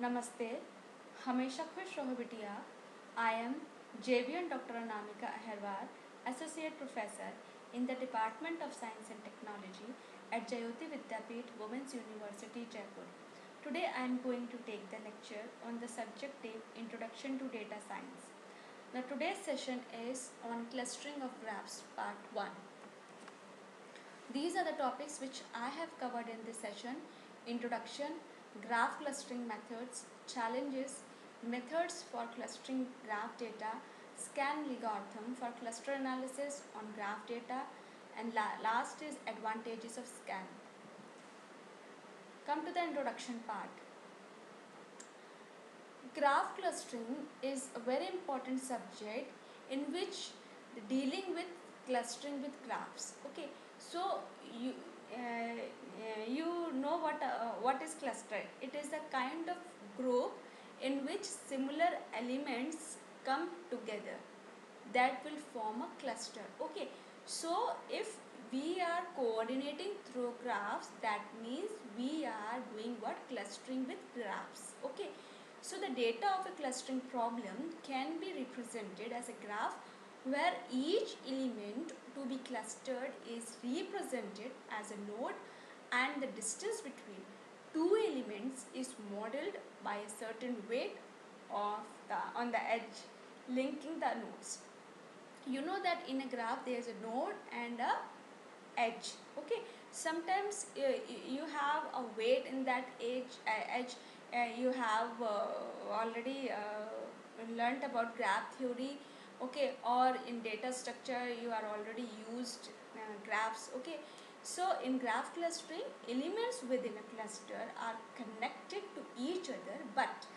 नमस्ते, हमेशा खुश रहो बिटिया. I am JVN Dr.Anamika Ahirwar, Associate Professor in the Department of Science and Technology at Jayoti Vidyapeeth, Women's University, Jaipur. Today I am going to take the lecture on the subject named Introduction to Data Science. Now today's session is on clustering of graphs, part 1. These are the topics which I have covered in this session: introduction, graph clustering methods, challenges, methods for clustering graph data, scan algorithm for cluster analysis on graph data, and last is advantages of scan. Come to the introduction part. Graph clustering is a very important subject in which dealing with clustering with graphs. Okay, so you know what is cluster. It is a kind of group in which similar elements come together that will form a cluster. Okay, so if we are coordinating through graphs, that means we are doing what? Clustering with graphs. Okay, so the data of a clustering problem can be represented as a graph where each element to be clustered is represented as a node, and the distance between two elements is modeled by a certain weight on the edge linking the nodes. You know that in a graph there is a node and a edge. Okay, sometimes you have a weight in that edge. You have already learnt about graph theory. Okay, or in data structure you are already used graphs. Okay, so in graph clustering, elements within a cluster are connected to each other but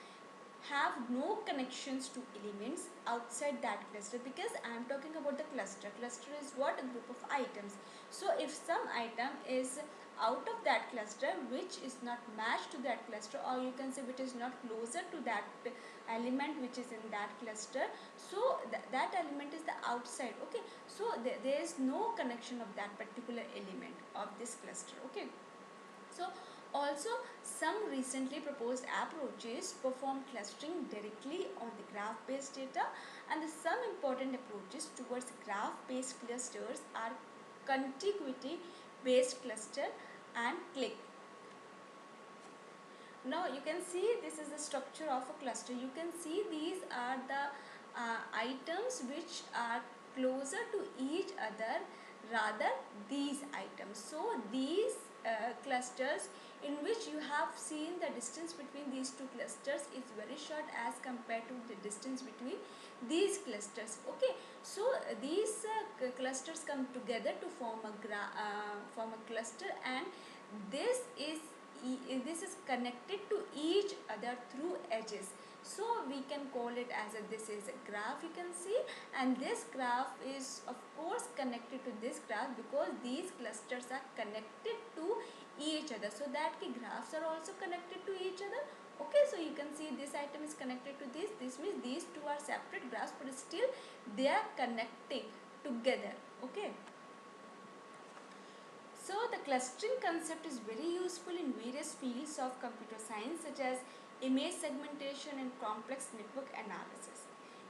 have no connections to elements outside that cluster, because I am talking about the cluster. Cluster is what? A group of items. So if some item is out of that cluster which is not matched to that cluster, or you can say which is not closer to that element which is in that cluster, so that element is the outside. Okay, so there is no connection of that particular element of this cluster. Okay, so also some recently proposed approaches perform clustering directly on the graph based data, and some important approaches towards graph based clusters are contiguity based cluster and click. Now you can see this is the structure of a cluster. You can see these are the items which are closer to each other rather these items. So these clusters in which you have seen the distance between these two clusters is very short as compared to the distance between these clusters. Okay, so these clusters come together to form a cluster, and this is connected to each other through edges. So we can call it as this is a graph, you can see, and this graph is of course connected to this graph because these clusters are connected to each other, so that the graphs are also connected to each other. Okay, so you can see this item is connected to this means these two are separate graphs but still they are connecting together. Okay, so the clustering concept is very useful in various fields of computer science such as image segmentation and complex network analysis.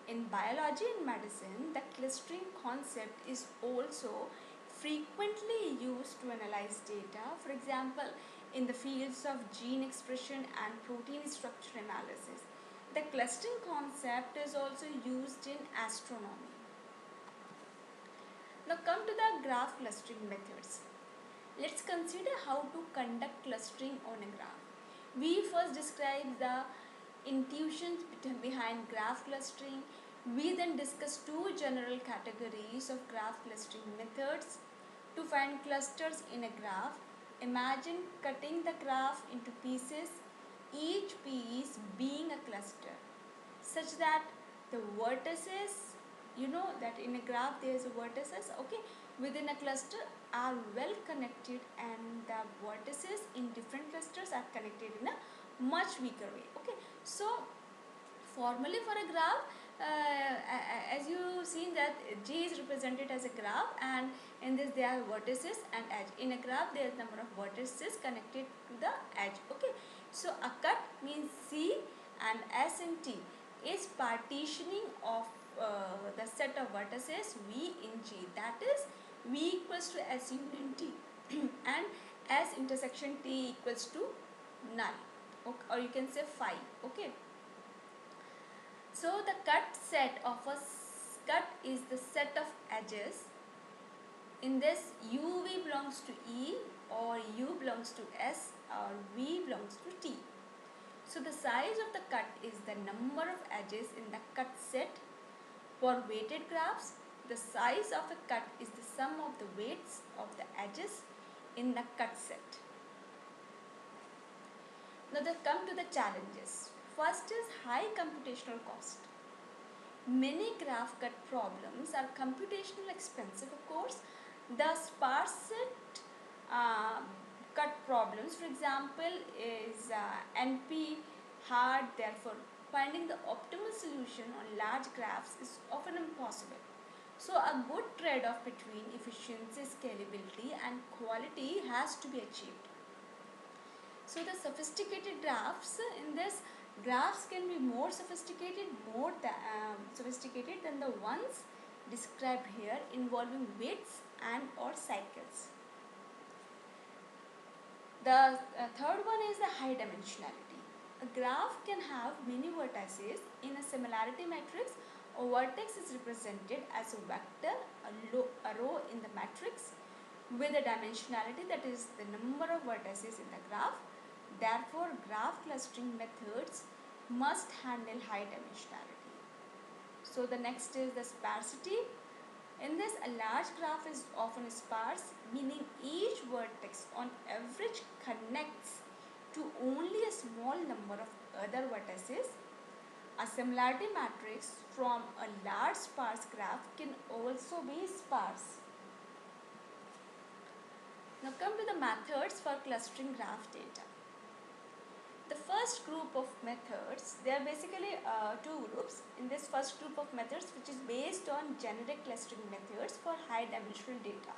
In biology and medicine, the clustering concept is also frequently used to analyze data. For example, in the fields of gene expression and protein structure analysis, the clustering concept is also used in astronomy. Now come to the graph clustering methods. Let's consider how to conduct clustering on a graph. We first describe the intuitions behind graph clustering. We then discuss two general categories of graph clustering methods. To find clusters in a graph, imagine cutting the graph into pieces, each piece being a cluster, such that the vertices, you know that in a graph there is a vertices, okay, within a cluster are well connected, and the vertices in different clusters are connected in a much weaker way. Okay, so formally for a graph, as you seen that G is represented as a graph, and in this there are vertices and edge. In a graph there is number of vertices connected to the edge. Okay, So a cut means C and S in T is partitioning of the set of vertices V in G, that is V equals to S union T and S intersection T equals to null, or you can say phi. Okay. So the cut set of a cut is the set of edges. In this, UV belongs to E, or U belongs to S, or V belongs to T. So the size of the cut is the number of edges in the cut set. For weighted graphs, the size of a cut is the sum of the weights of the edges in the cut set. Now they come to the challenges. First is high computational cost. Many graph cut problems are computationally expensive, of course. The sparse cut problems, for example, is NP hard, therefore finding the optimal solution on large graphs is often impossible. So a good trade-off between efficiency, scalability and quality has to be achieved. So the sophisticated graphs, in this, graphs can be more sophisticated, sophisticated than the ones described here, involving weights and or cycles. The third one is the high dimensionality. A graph can have many vertices. In a similarity matrix, a vertex is represented as a vector, a row in the matrix with a dimensionality, that is the number of vertices in the graph. Therefore, graph clustering methods must handle high dimensionality. So the next is the sparsity. In this, a large graph is often sparse, meaning each vertex on average connects to only a small number of other vertices. A similarity matrix from a large sparse graph can also be sparse. Now come to the methods for clustering graph data. The first group of methods, there are basically two groups. In this first group of methods, which is based on generic clustering methods for high dimensional data.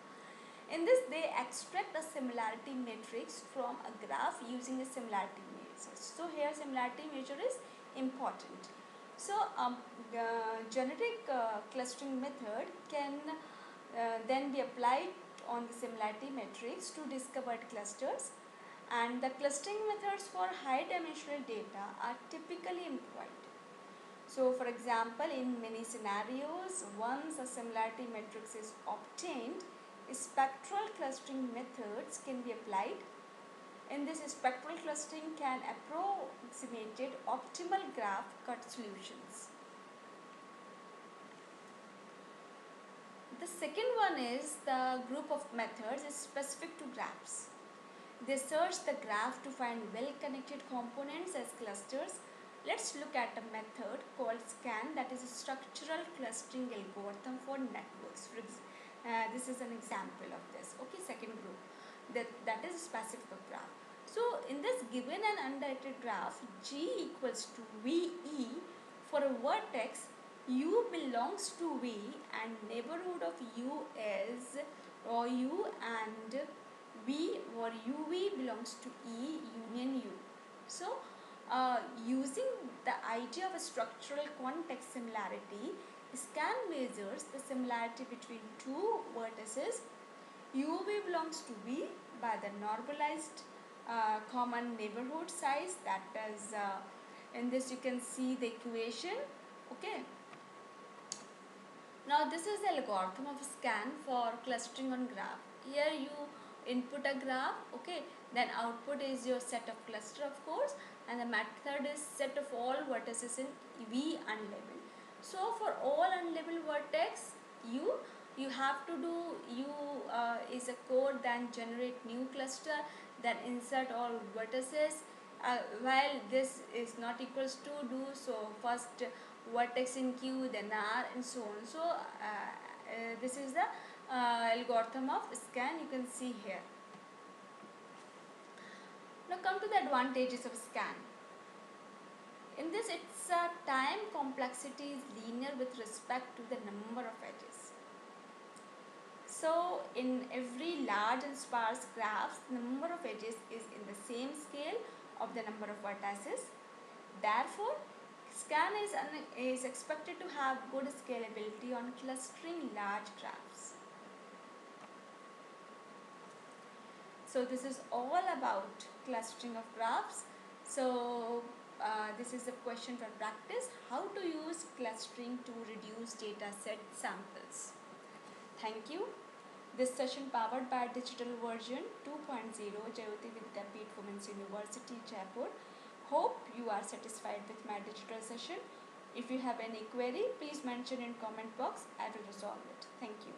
In this, they extract a similarity matrix from a graph using a similarity measure. So here similarity measure is important. So generic clustering method can then be applied on the similarity matrix to discover clusters. And the clustering methods for high dimensional data are typically employed. So for example, in many scenarios, once a similarity matrix is obtained, spectral clustering methods can be applied. In this, spectral clustering can approximate optimal graph cut solutions. The second one is the group of methods is specific to graphs. They search the graph to find well-connected components as clusters. Let's look at a method called SCAN, that is a structural clustering algorithm for networks. This is an example of this. Okay, second group, that is specific of graph. So in this, given an undirected graph G equals to VE for a vertex, U belongs to V and neighborhood of U is or U and V or UV belongs to E union U. So using the idea of a structural context similarity, SCAN measures the similarity between two vertices. UV belongs to V by the normalized common neighborhood size, that is in this you can see the equation. Okay. Now this is the algorithm of SCAN for clustering on graph. Here you input a graph, okay, then output is your set of cluster, of course, and the method is set of all vertices in V unlabeled. So for all unlabeled vertex, you have to do is a code, then generate new cluster, then insert all vertices. While this is not equals to do, so first vertex in Q, then R, and so on. So this is the algorithm of SCAN, you can see here. Now come to the advantages of SCAN. In this, its time complexity is linear with respect to the number of edges. So in every large and sparse graphs, the number of edges is in the same scale of the number of vertices. Therefore, scan is expected to have good scalability on clustering large graphs. So this is all about clustering of graphs. So this is a question for practice: how to use clustering to reduce data set samples. Thank you. This session powered by digital version 2.0 Jayoti Vidyapeeth Women's University, Jaipur. Hope you are satisfied with my digital session. If you have any query, please mention in comment box. I will resolve it. Thank you.